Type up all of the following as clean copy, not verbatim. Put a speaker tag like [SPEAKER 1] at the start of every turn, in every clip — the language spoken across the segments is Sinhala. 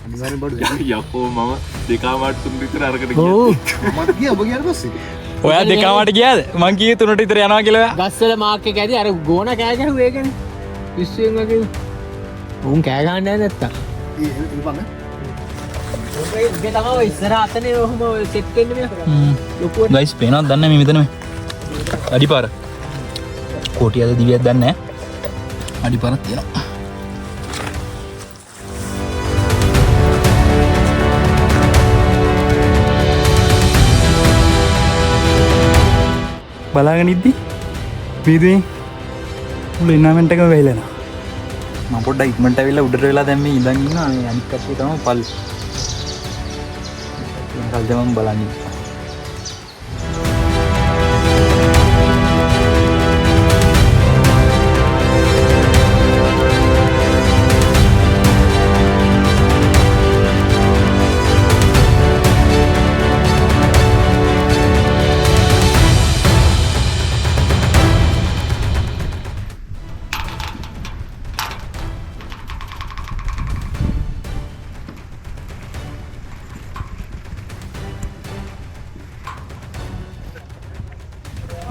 [SPEAKER 1] අනිවාර්යෙන් බඩු
[SPEAKER 2] යකෝ මම දෙකාමාට තුන් විතර අරකට
[SPEAKER 1] ඔව් මට ගියා ඔබ ගියාට පස්සේ
[SPEAKER 3] ඔයා දෙකමට ගියාද මං කිව්වේ 3ට විතර යනවා කියලා
[SPEAKER 4] ගස්වල මාක් එක ඇති අර ගෝණ කෑ ගැහුවේ ඒකනේ විශ්වෙන් වගේ උන් කෑ ගහන්නේ නැහැ නැත්තම්
[SPEAKER 1] ඒ ඉල්පන්න
[SPEAKER 4] ඔබේ තමයි ඉස්සර අතනේ ඔහම සෙට් වෙන්නේ මේ ලොකුවට
[SPEAKER 3] ගයිස් පේනවද දන්නේ මේ මෙතන මේ අඩිපාර කොටියද දිවියක් දන්නේ නැහැ අඩිපාරක් තියෙනවා බලාගෙන ඉද්දි වීදුවෙන් මුළු එන්නාමෙන්ට් එකම වෙයිලනවා මම පොඩ්ඩක් ඉක්මනට ඇවිල්ලා උඩට වෙලා දැන් මේ ඉඳන් ඉන්නවා මේ අනිත් කට්ටිය තමයි පල් දැන් කල්ද මම බලන්නේ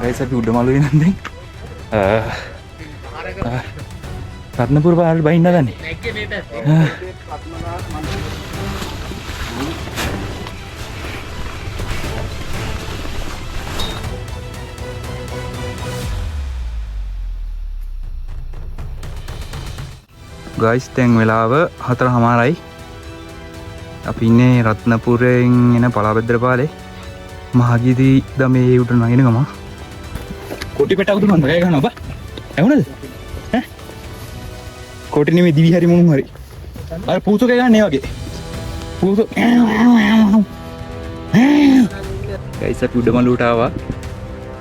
[SPEAKER 3] guys අපි උඩමළුවේ නම් දැන් රත්නපුර පාරට බහින්න හදන්නේ
[SPEAKER 4] නැග්ගේ මේ පැත්තේ
[SPEAKER 3] guys දැන් වෙලාව 4:00යි අපි ඉන්නේ රත්නපුරෙන් එන පලාබැද්දර පාලේ මහගිරි දමේ උඩ නගින ගම කොටි පෙට්ටක් උඩ මම ගෑ ගන්නවා බා ඇහුණද ඈ කොටි නෙමෙයි දිවි හරි මොමුන් හරි අර පූසෝ ගෑ ගන්න ඒ වගේ පූසෝ ගයිස් අපි උඩමළුවට ආවා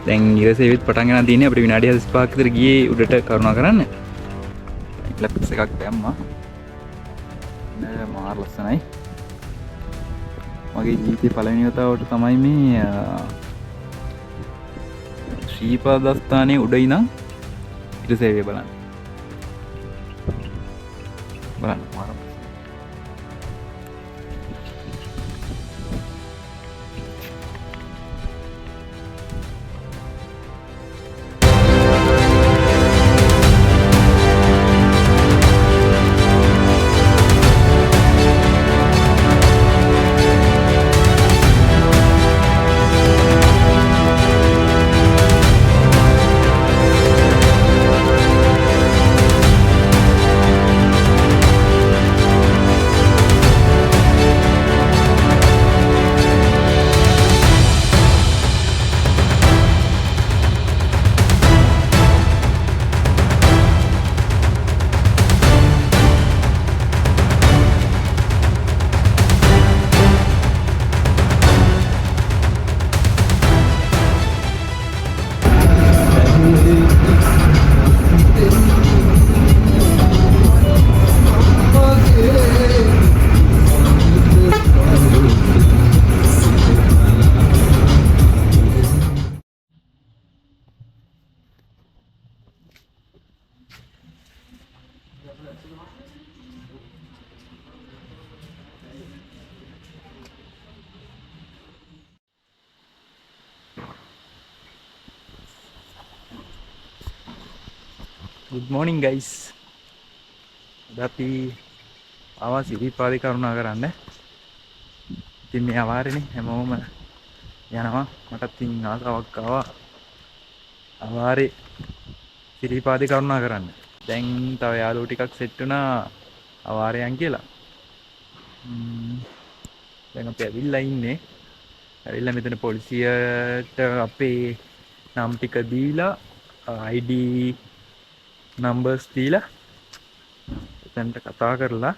[SPEAKER 3] දැන් ඉරසෙවිත් පටන් ගන්න තියෙන්නේ අපිට විනාඩි 45ක් විතර ගියේ උඩට කරුණා කරන්න ලැප්ස් එකක් දැම්මා නෑ මාර ලස්සනයි මගේ ජීවිතේ පළවෙනි වතාවට තමයි මේ ශ්‍රීපාදස්ථානයේ උඩ ඉඳන් ඉරසේවය බලන්න මාර good morning guys අද අපි ආවා සිරිපාදේ කරුණා කරන්න ඉතින් මේ අවාරේනේ හැමෝම යනවා මටත් ඉතින් ආසාවක් ආවා අවාරේ සිරිපාදේ කරුණා කරන්න දැන් තව යාළුවෝ ටිකක් සෙට් වුණා අවාරයන් කියලා දැන් අපි ඇවිල්ලා ඉන්නේ ඇවිල්ලා මෙතන පොලිසියට අපේ නම් ටික දීලා ID numbers දීලා එතනට කතා කරලා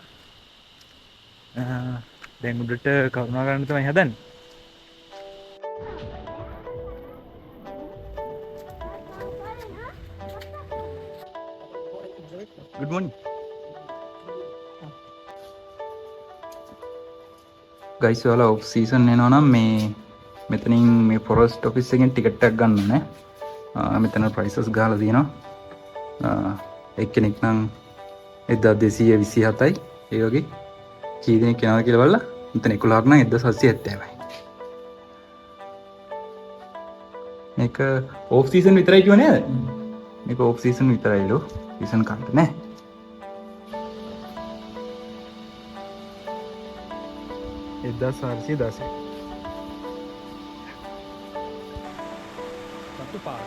[SPEAKER 3] දැන් උඩට කරුණා කරන්න තමයි හදන්නේ good morning guys ඔයාලා ඔෆ් සීසන් එනවා නම් මේ මෙතනින් මේ ෆොරස්ට් ඔෆිස් එකෙන් ටිකට් එකක් ගන්න ඕනේ මෙතන ප්‍රයිසස් ගහලා තියෙනවා එක්කෙනෙක් නම් 1227යි ඒ වගේ කී දෙනෙක් යනවද කියලා බලලා මෙතන 11ක් නම් 1770යි. මේක ඕෆ් සීසන් විතරයි කිව්ව නේද? මේක ඕෆ් සීසන් විතරයිලු. සීසන් කාලේ නෑ. එදස් 410. සතු පාර.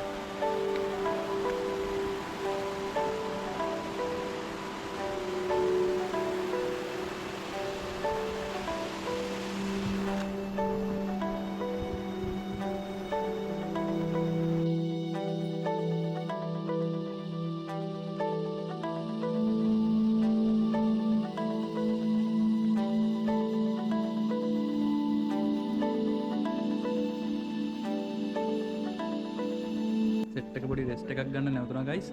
[SPEAKER 3] සෙට් එක පොඩි රෙස්ට් එකක් ගන්න නැවතුණා ගයිස්.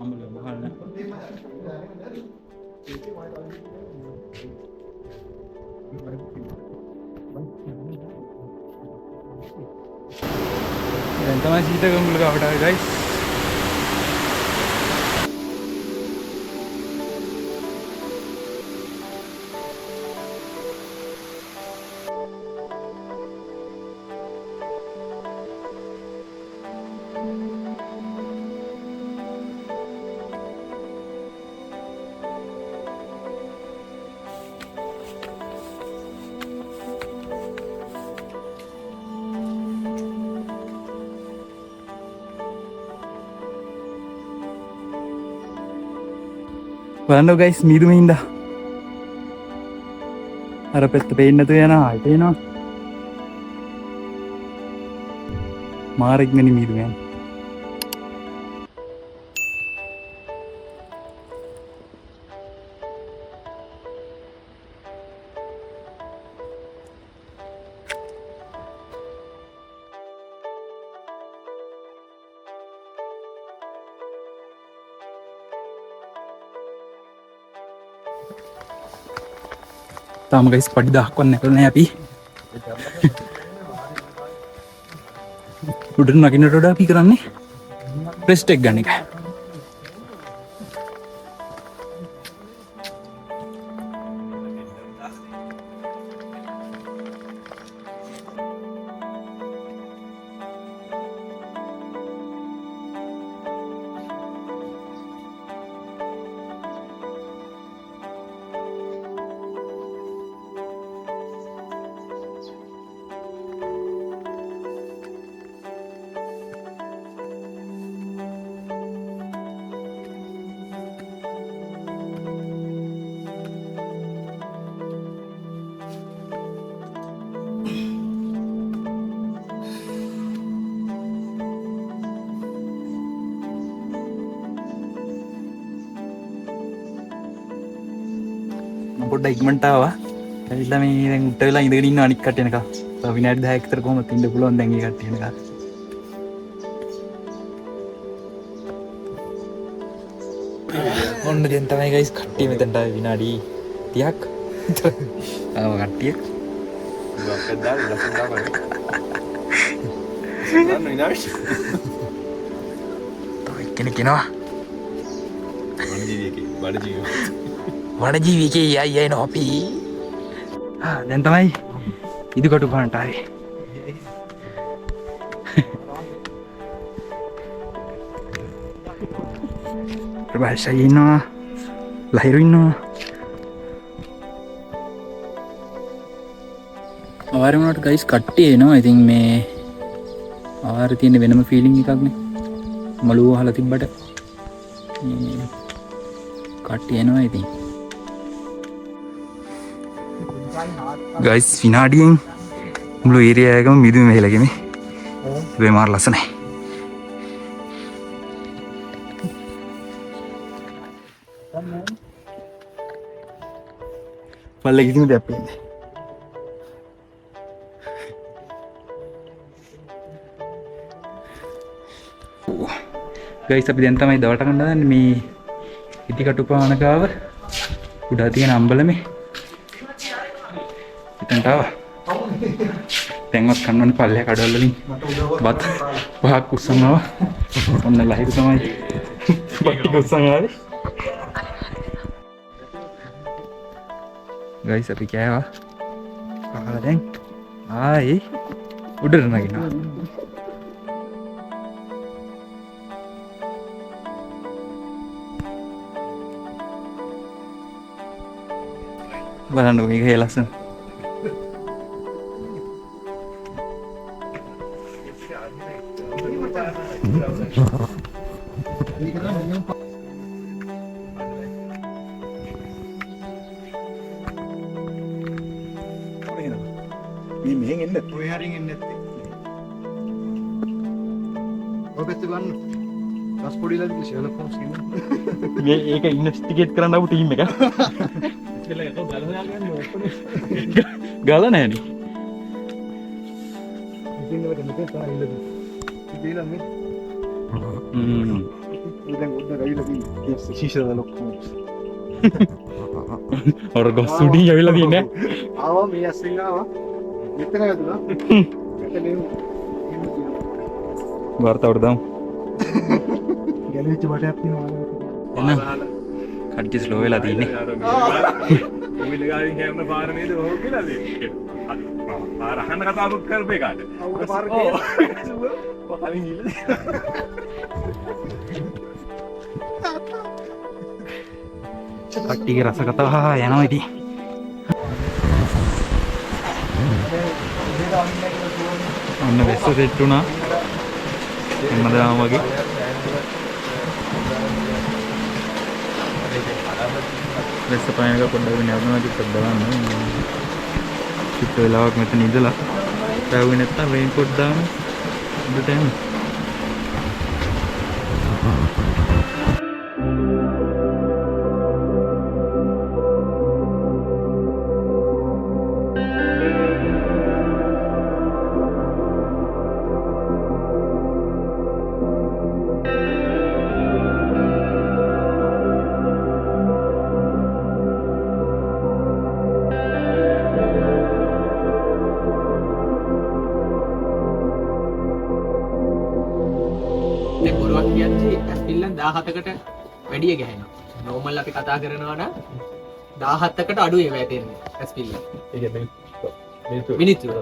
[SPEAKER 3] අම්බල මහල්න. දැන් තමයි සීත ගඟුල ගාවට ආවේ ගයිස්. බලන්න ගයිස් මීදුම හින්දා අර පැත්ත පේන්නේ නැතුව යනවා ආයෙත් එනවා මාරෙක්මනි මීදුම යන තාම ගයිස් පඩි 1000ක් වත් නැකලා නැහැ අපි. උඩට නගින්නට වඩා අපි කරන්නේ රෙස්ට් එක ගන්න එක. පොඩ්ඩක් ඉක්මනට ආවා. ඇවිල්ලා මේ දැන් උඩ වෙලා ඉඳගෙන ඉන්න අනික් කට්ටිය එනකම්. තව විනාඩි 10ක් විතර කොහොමද ඉන්න පුළුවන් දැන් මේ කට්ටිය එනකම්. ඔන්න දැන් තමයි ගයිස් කට්ටිය මෙතනට ආවේ විනාඩි 30ක්. ආව කට්ටිය.
[SPEAKER 2] බක්කක් දාලා ලස්සන දාපන්. නෑ නෑ.
[SPEAKER 3] තව කෙනෙක් එනවා. වනජීවිකේ යයි යන අපි. දැන් තමයි ඉදිකටු පාන්ට ආවේ. ප්‍රභාෂයි ඉන්නවා. ලහිරු ඉන්නවා. අවාරේ වුණාට ගයිස් කට්ටිය එනවා. ඉතින් මේ අවාරේ තියෙන වෙනම ෆීලිං එකක් නේ. මළුව අහලා තිබ්බට කට්ටිය එනවා ඉතින්. ගයිස් විනාඩියෙන් මුළු ඒරියා එකම මිදුම මෙහෙලගෙන ඒ මාර ලස්සනයි. පල්ලේ කිසිම දෙයක් පේන්නේ නැහැ. ගයිස් අපි දැන් තමයි දවල්ට ගන්න දන්නේ මේ ඉදිකටුපාන ගාව උඩ තියෙන අම්බලමේ එතනට ආවා. දැන්වත් කන්න ඕනේ පල්ලේ කඩවල වලින් බත් පහක් උස්සන් ආවා. ඔන්න ලහිරු තමයි ටික උස්සන් ආවේ. ගයිස් අපි කෑවා. කාලා දැන් ආයි උඩට නගිනවා. බලන්න මේක හේ ලස්සන. මේ මෙහෙන් එන්න.
[SPEAKER 1] ඔය හරින් එන්නේ නැත්තේ. ඔය පැත්ත ගන්න. රස් පොඩිලා දින ෂර්ලොක් හෝම්ස් කියන්නේ.
[SPEAKER 3] මේ ඒක ඉන්වෙස්ටිගේට් කරන්න ආපු ටීම් එක. ගල නෑනේ.
[SPEAKER 1] ඉතින් ඔය මෙතන තමයි ඉන්නේ. ඉතින් මේ දැන් උඩ ගිහලා තියෙන්නේ ෂර්ලොක් හෝම්ස්.
[SPEAKER 3] ඔර ගොස් උඩින් ඇවිල්ලා තියන්නේ.
[SPEAKER 1] ආවා මේ ඇස්සින් ආවා. මෙතන යදුනා. මෙතන
[SPEAKER 3] වර්තාවට දාමු.
[SPEAKER 1] ගැලවිච්ච බටයක් තියෙනවා.
[SPEAKER 3] එන්න. කඩ්ජි ස්ලෝ වෙලා තියන්නේ.
[SPEAKER 2] ඌවිල ගාවින් කැමන පාර නේද ඔහොම කියලාද? පාර අහන්න කතාවක් කරපේ කාට?
[SPEAKER 1] අවුල පාර
[SPEAKER 2] කලින් ගිහලා.
[SPEAKER 3] කට්ටියගේ රස කතා යනවා ඉතින්. ඔන්න වැස්ස සෙට් වුණා. හැමදාම වගේ. වැස්ස පයින්ක පොඩ්ඩක් නෑවුණා ටිකක් බලන්න. චුට්ට වෙලාවක් මෙතන ඉඳලා පැවුවේ නැත්තම් රේන් කෝට් දාන්න උඩට යන්න.
[SPEAKER 4] දැන් බොරුවක් කියන්නේ ඇස්පිල්ලන් 17කට වැඩිය ගහනවා. නෝමල් අපි කතා කරනවා නම් 17කට අඩුයි වැටෙන්නේ ඇස්පිල්ලන්.
[SPEAKER 2] ඒ කියන්නේ
[SPEAKER 4] මිනිත්තුකට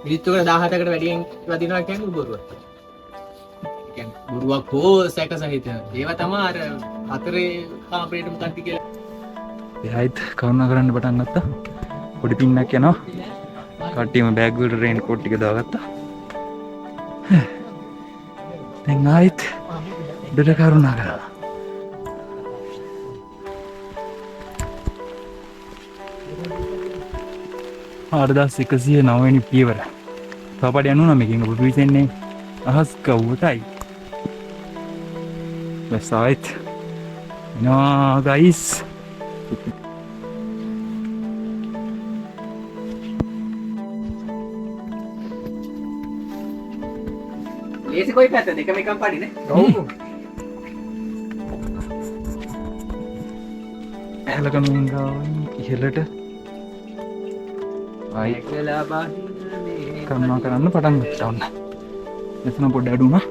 [SPEAKER 4] 17කට වැඩියෙන් වදිනවා කියන්නේ බොරුවක්. ඒ කියන්නේ බොරුවක් හෝ සැක සහිත. ඒවා තමයි අර හතරේ කාමරේටම කන්ති කියලා.
[SPEAKER 3] එහයිත් කරුණා කරන්න පටන් ගත්තා. පොඩි පින්නක් යනවා. කට්ටියම බෑග් වලට රේන් කෝට් ටික දාගත්තා. දැන් ආයිත් උඩට කරුණා කරා. ආරදාස් 109 වෙනි පියවර. තවපඩ යනවා මේකෙන් ඔබ පිවිසෙන්නේ අහස් කවුටයි. බස් ආයිත් නෝ ගයිස්.
[SPEAKER 4] ලේසි කොයි පැත්තද? එකම එකම පඩිනේ.
[SPEAKER 1] ඔව්.
[SPEAKER 3] ඇලකමින් ගාවන් ඉහළට ආයි
[SPEAKER 4] වෙලා බහින්නේ.
[SPEAKER 3] කරුණා කරන්න පටන් ගත්තා ඔන්න. මෙතන පොඩ්ඩ අඩු වුණා.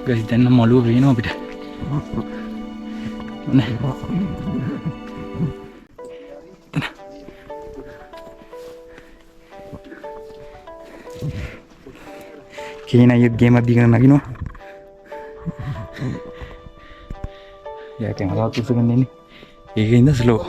[SPEAKER 3] ගයිස් දැන් නම් මළුව පේනවා අපිට. නෑ. කේන අයියත් ගේම් එකක් දීගෙන නගිනවා. යා කැමරාව උස්සගෙන ඉන්නේ. ඒකින්ද ස්ලෝ.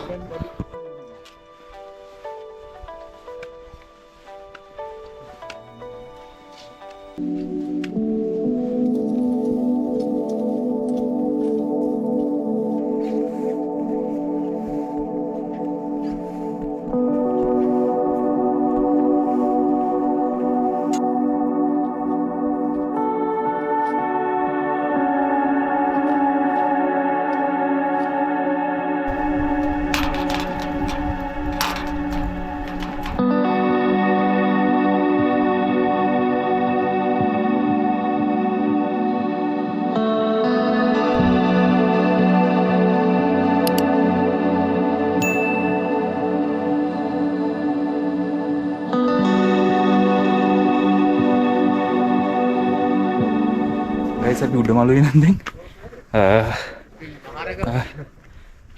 [SPEAKER 3] අපි උඩමළුවේ නම් දැන්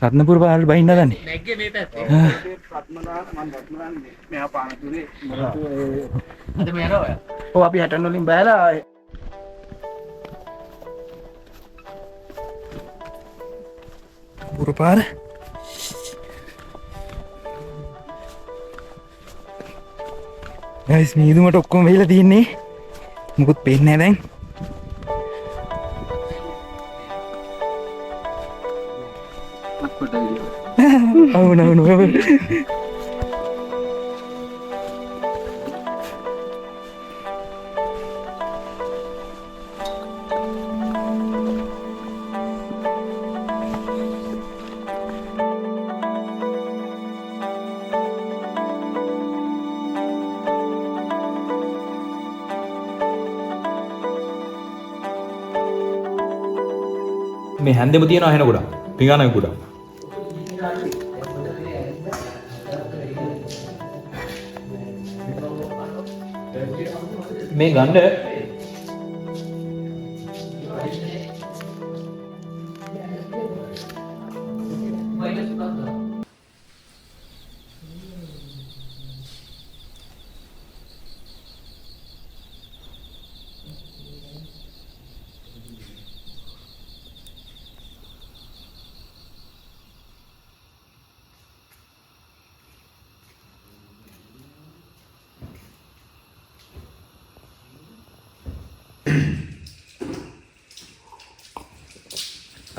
[SPEAKER 3] රත්නපුර පාරට බහින්න දන්නේ.
[SPEAKER 4] නැග්ගේ මේ පැත්තේ.
[SPEAKER 1] පත්මදාන මම රත්මදාන්නේ මෙහා පානතුරේ
[SPEAKER 4] අද මේ යනවා ඔයා.
[SPEAKER 1] ඔව් අපි 60 වලින් බයලා
[SPEAKER 3] පුර පාර ගයිස් මීදුමට ඔක්කොම වෙලා තියන්නේ මොකුත් පේන්නේ නැහැ දැන් అవునవును
[SPEAKER 5] මේ හැන්දෙම තියෙනවා එහෙන ගොඩක් පිඟානක ගොඩක් මේ ගන්න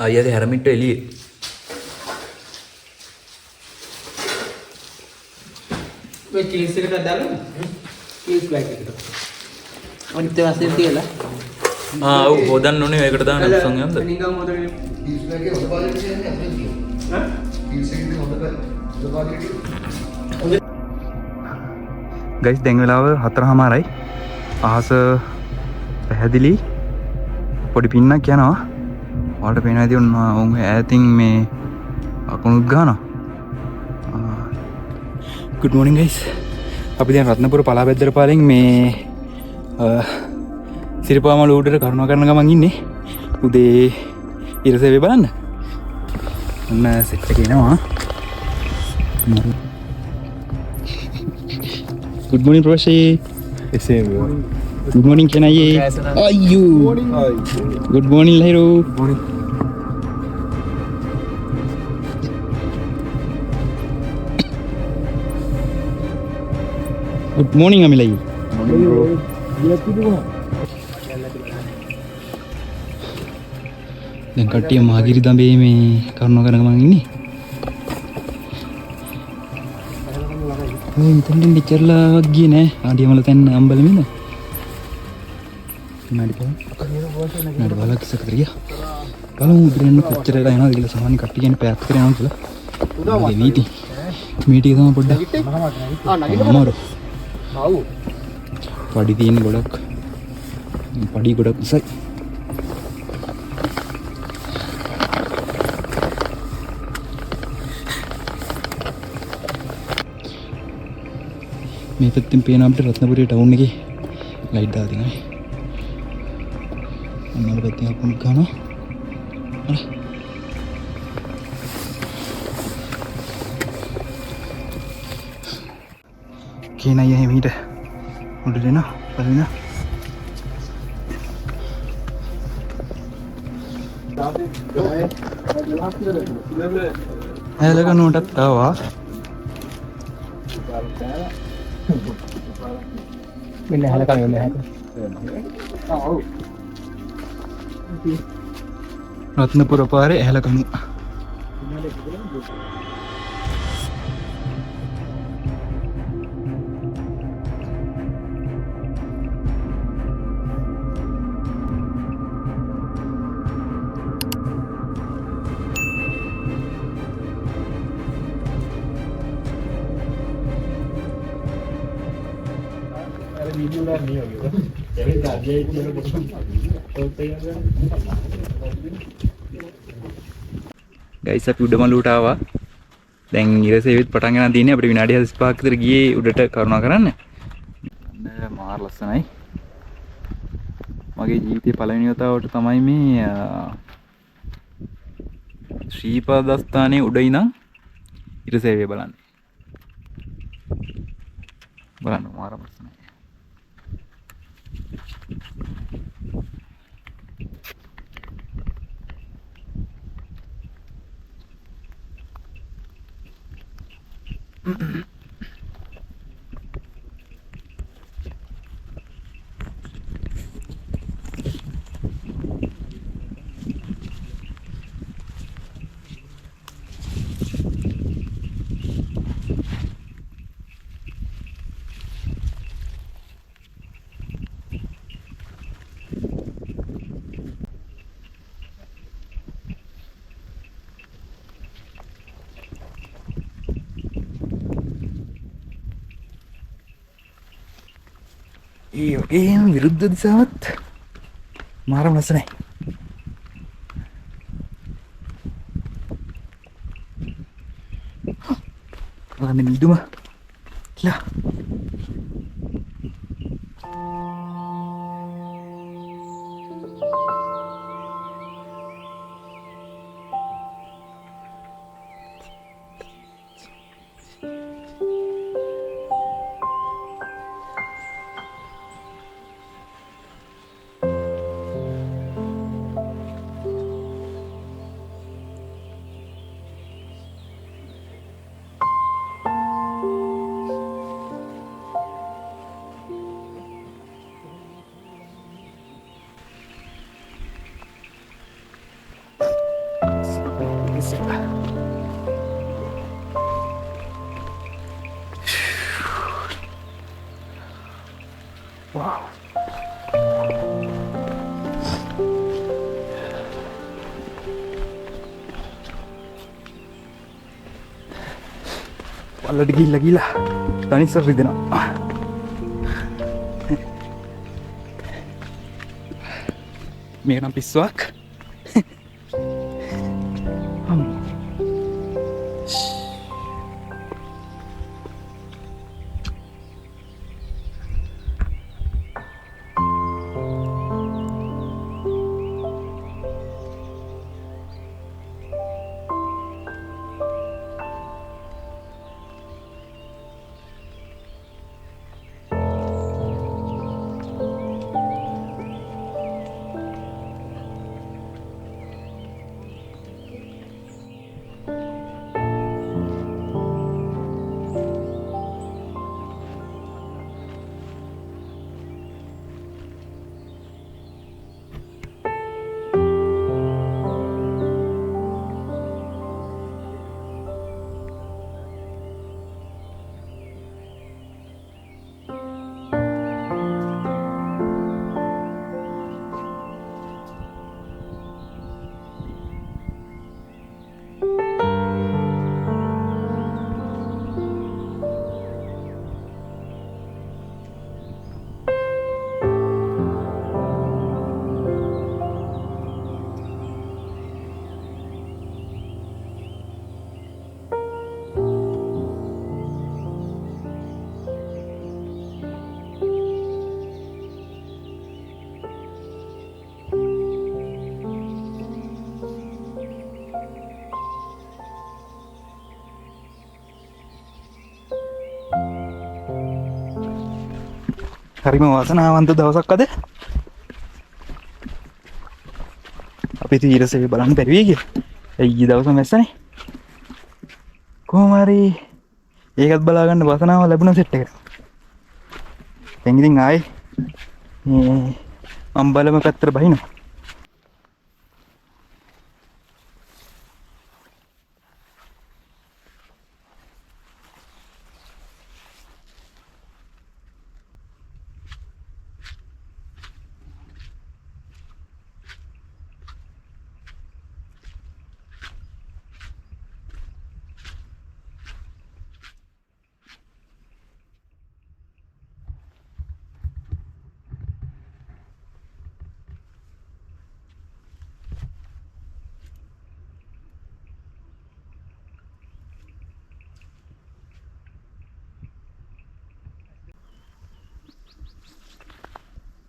[SPEAKER 3] අයියද හැරමිට්ට එළියේ
[SPEAKER 4] මේ කීස් එකට දාලා කීස් බෑග් එකට. අනිත් වශයෙන් තියලා.
[SPEAKER 3] ඔව් හොදන්න ඕනේ ඒකට දාන්න උස්සන් යන්න.
[SPEAKER 4] නිකන් මොදේ.
[SPEAKER 1] කීස් බෑගේ හොඳ පාලේ කියන්නේ අපිට තියෙනවා. හා? කීස් එකේ හොඳ පාලේ.
[SPEAKER 3] ගයිස් දැන් වෙලාව 4:00යි. අහස පැහැදිලි පොඩි පින්නක් යනවා. ඔයාලට පේනවා ඇති උන් ඈතින් මේ අකුණුත් ගහනවා. good morning guys. අපි දැන් රත්නපුර පලාබැද්දර පාලෙන් මේ සිරිපාමල උඩට කරුණා කරන ගමන් ඉන්නේ. උදේ ඉරසේවේ බලන්න. ඔන්න සෙට් එක එනවා. good morning professor.
[SPEAKER 2] එසේම
[SPEAKER 3] good morning කෙනයි. අයියෝ. good morning Lahiru. good morning අමිලයි. දැන් කට්ටිය මහගිරි දඹේ මේ කරුණා කරන ගමන් ඉන්නේ. ඔය මෙතනින් ඉච්චරලා වගේ නෑ ආඩියමල තැන්න අම්බලමේද නඩි බලක් ඉස්සකට ගියා බලමු ඉතින් කොච්චර වෙලා යනවද කියලා සාමාන්‍ය කට්ටිය කියන්නේ පැයක් විතර යනවා කියලා මේ වීටි මීටිය තමයි පොඩ්ඩක් අමාරු පඩි තියෙන ගොඩක් පඩි ගොඩක් උසයි මේ පැත්තෙන් පේන අපිට රත්නපුරේ ටවුන් එකේ ලයිට් දාලා තියෙනවා. අන්නවල පැත්තෙන් අපුණු ගන්නවා. හරි. කේනයි එහෙම හිට උඩට එනවා. බලන්න. හැලකනුවටත් ආවා.
[SPEAKER 4] මෙන්න හැල කන්නේ නැහැ.
[SPEAKER 3] රත්නපුර පාරේ හැලකනු. ගයිස් අපි උඩමළුවට ආවා. දැන් ඉරසෙවිත් පටන් ගන්න තියෙන්නේ අපිට විනාඩි 45ක් විතර ගියේ උඩට කරුණා කරන්න. මාර ලස්සනයි. මගේ ජීවිතේ පළවෙනි වතාවට තමයි මේ ශ්‍රීපාදස්ථානයේ උඩ ඉඳන් ඉර සේවය බලන්නේ. බලන්න මාර ප්‍රශ්නයි. ඒ වගේම විරුද්ධ දිශාවත් මාරම ලස්සනයි. බලන්න මිදුම කියලා. Wow. Wala gila tani sa video na. Meron piswak. හරිම වාසනාවන්ත දවසක් අද. අපි තීරසේ බලන්න බැරි වෙයි කියලා. ඊයේ දවස මැස්සනේ. කොහොම හරි ඒකත් බලා ගන්න වාසනාව ලැබුණා සෙට් එකට. දැන් ඉතින් ආයේ මේ අම්බලම පැත්තට බහිනවා.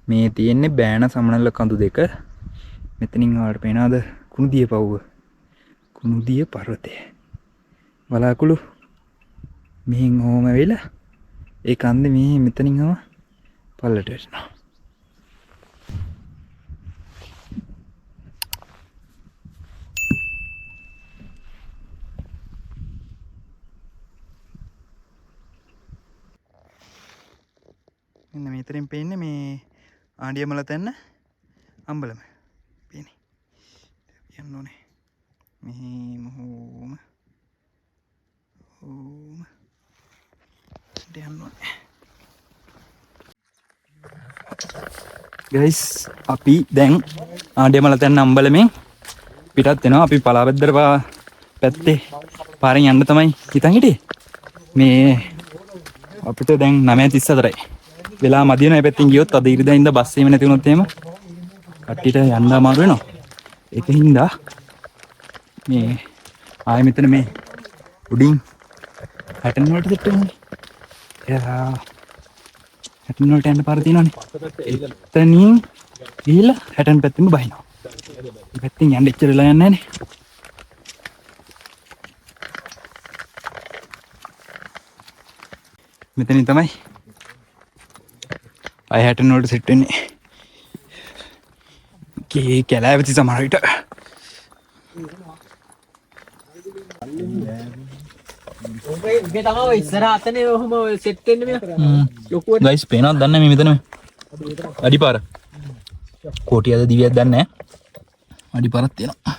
[SPEAKER 3] මේ තියෙන්නේ බෑන සමනල කඳු දෙක. මෙතනින් ආවට පේනවාද කුණුදිය පවුව. කුණුදිය පර්වතය. වලාකුළු මෙහින් ඕම වෙලා ඒ කන්දේ මේ මෙතනින්ම පල්ලට වැටෙනවා. මෙන්න මෙතනින් පේන්නේ මේ ආණ්ඩියමල තැන්න අම්බලම පේන්නේ. යන්න ඕනේ. මෙහෙම හෝම යන්න ඕනේ. ගයිස් අපි දැන් ආණ්ඩියමල තැන්න අම්බලමෙන් පිටත් වෙනවා. අපි පලාබැද්දර පැත්තේ පාරෙන් යන්න තමයි හිතන් හිටියේ. මේ අපිට දැන් 9:34යි. වෙලා මදින මේ පැත්තෙන් ගියොත් අද ඉරිදා ඉඳ බස් එකේ නැති වුණොත් එහෙම කට්ටියට යන්න අමාරු වෙනවා. ඒකින්ද මේ ආයෙ මෙතන මේ උඩින් හැටන් වලට සෙට් වෙනවා. එයා හැටන් වලට යන්න පාර තියෙනවානේ. එතනින් ගිහිල්ලා හැටන් පැත්තෙන්ම බහිනවා. මේ පැත්තෙන් යන්න එච්චර වෙලා යන්නේ නැහනේ. මෙතනින් තමයි අය හැටන් වලට සෙට් වෙන්නේ. කී කැලෑවති සමහර විට
[SPEAKER 4] උඹේ තමයි ඉස්සරහ අතනේ ඔහොම සෙට් වෙන්නේ මේ ලොකුවට.
[SPEAKER 3] ගයිස් පේනවද දන්නේ මේ මෙතන අඩිපාර කෝටියද දිවියක් දන්නේ නැහැ. අඩිපාරක් තියෙනවා.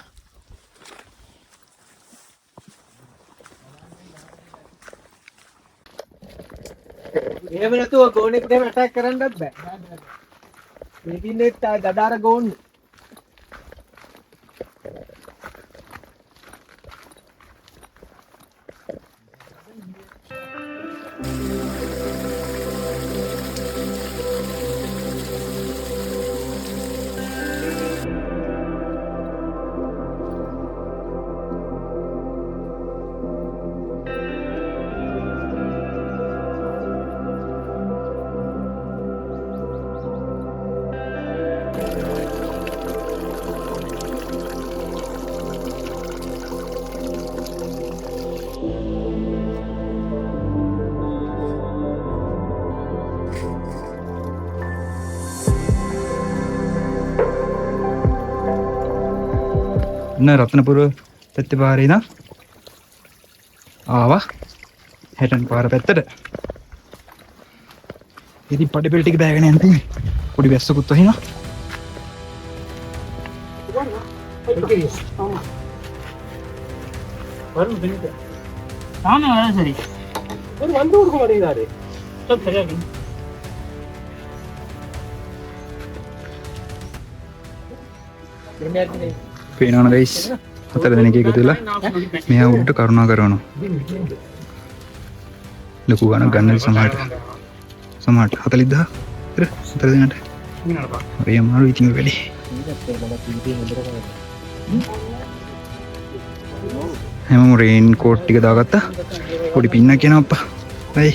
[SPEAKER 4] එහෙම නැතුව ගෝනෙක් දෙම ඇටැක් කරන්නත් බෑ. මේකින්නේ දඩාර ගෝන්.
[SPEAKER 3] රත්නපුර පැත්තේ පාරේ ඉඳන් ආවා හැටන් පාර පැත්තට. ඉතින් පඩිපෙළ ටික බෑගෙන යන්න තියෙන්නේ. පොඩි වැස්සකුත් වහිනවා. පේනවනේ ගයිස් 4 දෙනෙක් එකතු වෙලා මෙහා උඩට කරුණා කරනවා. ලොකු ගණන් ගන්න සමහරට 40000 ඉතින් 4 දෙනාට හරි අමාරු ඉතින් වැඩි. හැමෝම රේන් කෝට් ටික දාගත්තා. පොඩි පින්නක් එනවා අප්පා. හයි.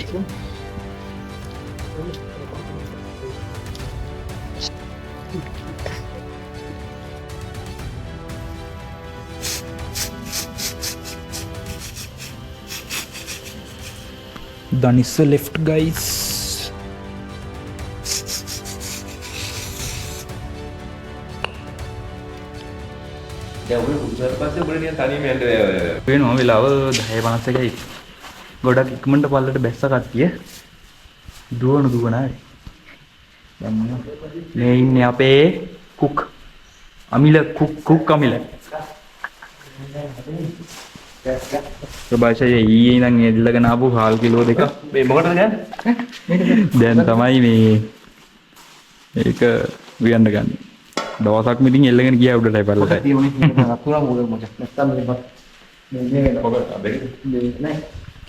[SPEAKER 3] Danissa left guys. පේනවා වෙලාව 10:51යි. ගොඩක් ඉක්මනට පල්ලට බැස්ස කට්ටිය. දුවන හරි. දැන් මේ ඉන්නේ අපේ කුක්. අමිල කුක් අමිල. ප්‍රභාෂය ඊයේ ඉඳන් එල්ලගෙන ආපු හාල් කිලෝ දෙක මේ මොකටද ගන්නේ? දැන් තමයි මේ ඒක වියන්න ගන්න. දවසක් මිටින් එල්ලගෙන ගියා උඩටයි පල්ලටයි.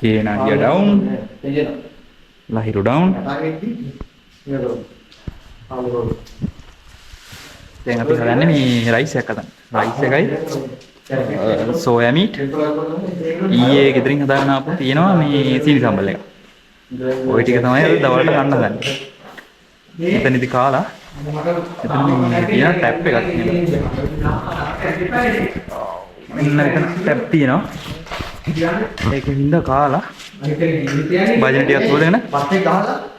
[SPEAKER 3] කේනාඩිය ඩවුන්. ලහිරු ඩවුන්. දැන් අපි හදන්නේ මේ රයිස් එකක් හදන්න. රයිස් එකයි සෝයා මීට් ඊයේ ගෙදරින් හදාගෙන ආපු තියෙනවා මේ සීනි සම්බල් එක. ওই ටික තමයි අද දවල්ට ගන්න හදන්නේ. මෙතනදි කාලා මෙතන තියෙන ටැප් එකක් තියෙනවා. මෙන්න මෙතන ටැප් තියෙනවා. ඒකෙන්ද කාලා භාජන ටිකක් තෝරගෙන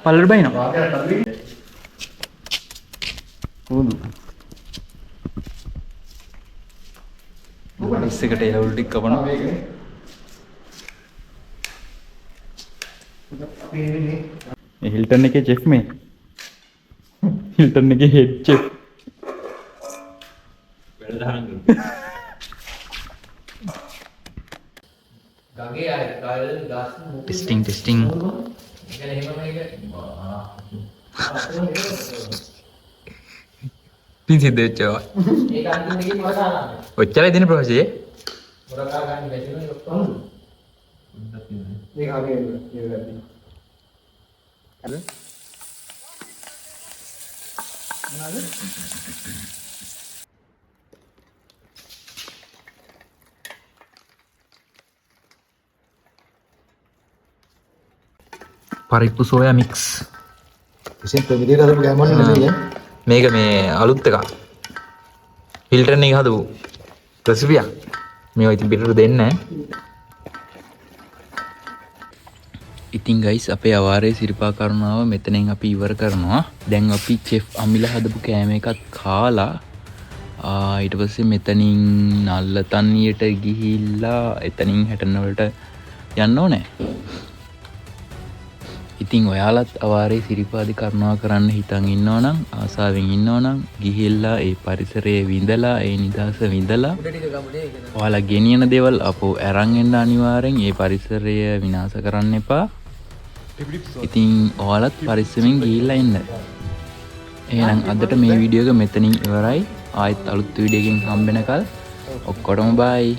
[SPEAKER 3] පල්ලට බයිනවා. උදු. ඉස්සෙකට එළවලු ටික කපනවා. මේ හිල්ටන් එකේ චෙෆ් මේ. හිල්ටන් එකේ හෙඩ් චෙෆ්.
[SPEAKER 4] ගගේ අය ගල් ගස්
[SPEAKER 3] ටෙස්ටිං
[SPEAKER 4] ඒක එහෙම මේක
[SPEAKER 3] පින්සිද්ද වෙච්චවා.
[SPEAKER 4] ඒක අන්තිම දෙකේ මොකක්ද
[SPEAKER 3] ඔච්චරයි දෙන ප්‍රොසෙස්
[SPEAKER 4] මොකක්ද ගන්න බැරිම ඒක කොහොමද
[SPEAKER 1] මේක ආගේ ඉවරයි.
[SPEAKER 3] පරිප්පු සෝයා මික්ස්.
[SPEAKER 1] ඉතින් ප්‍රමිතිය කරපු ගෑමොන් නෙමෙයි.
[SPEAKER 3] මේක මේ අලුත් එකක්. හිල්ටන් එක හදපු රෙසිපියක්. මේවා ඉතින් පිටට දෙන්නේ නැහැ. ඉතින් ගයිස් අපේ අවාරේ සිරිපා කරුණාව මෙතනින් අපි ඉවර කරනවා. දැන් අපි චෙෆ් අමිල හදපු කෑම එකත් කාලා ඊට පස්සේ මෙතනින් නල්ලතන්නියට ගිහිල්ලා එතනින් හැටන වලට යන්න ඕනේ. ඉතින් ඔයාලත් අවාරේ සිරිපාදි කරුණාව කරන්න හිතන් ඉන්නවනම් ආසාවෙන් ඉන්නවනම් ගිහිල්ලා ඒ පරිසරයේ විඳලා ඒ නිදහස විඳලා ඔයාලා ගෙනියන දේවල් අපෝ අරන් එන්න අනිවාර්යෙන් ඒ පරිසරය විනාශ කරන්න එපා. ඉතින් ඔයාලත් පරිස්සමෙන් ගිහිල්ලා එන්න. එහෙනම් අදට මේ වීඩියෝ එක මෙතනින් ඉවරයි. ආයෙත් අලුත් වීඩියෝ එකකින් හම්බ වෙනකල් ඔක්කොටම බයි.